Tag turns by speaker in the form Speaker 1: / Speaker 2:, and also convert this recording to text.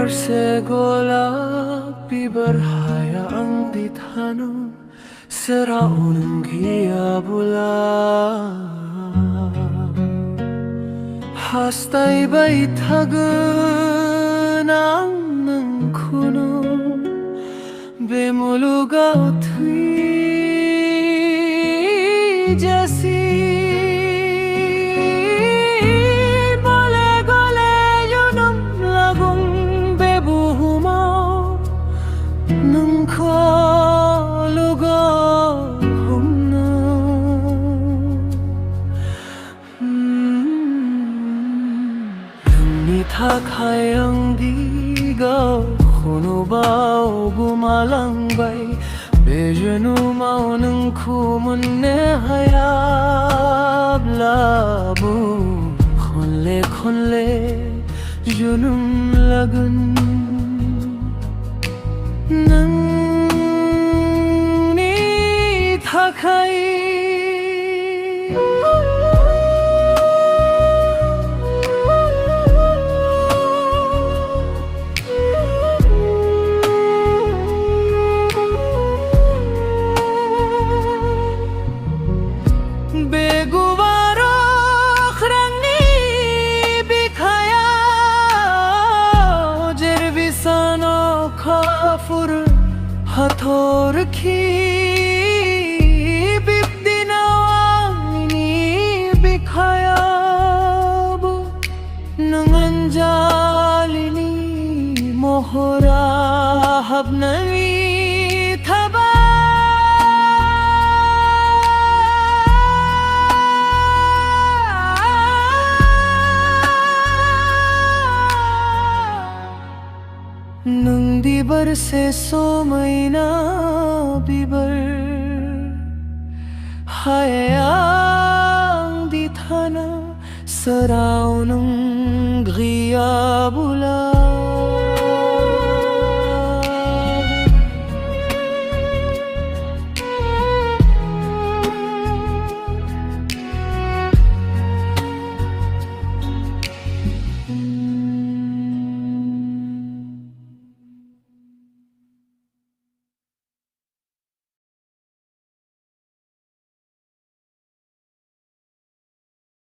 Speaker 1: Golap ibarhaya ang dithanong saraunang giyabula. Hasta'y ba'y taganang ng kuno bemulugaw tui jasi bole gole yunam lagong bebuhumaw nung kalugaw humna Nithakay ang digaw kuno bao gumalangbay bejanu mau nung kumune hayab labu khonle khonle junum lagun nang nithakay hathor ki bibdinawani bikhayab nanganjalini mohra habnami thaba nung di barse somayna bibar hayang di thana saraw ng griya bula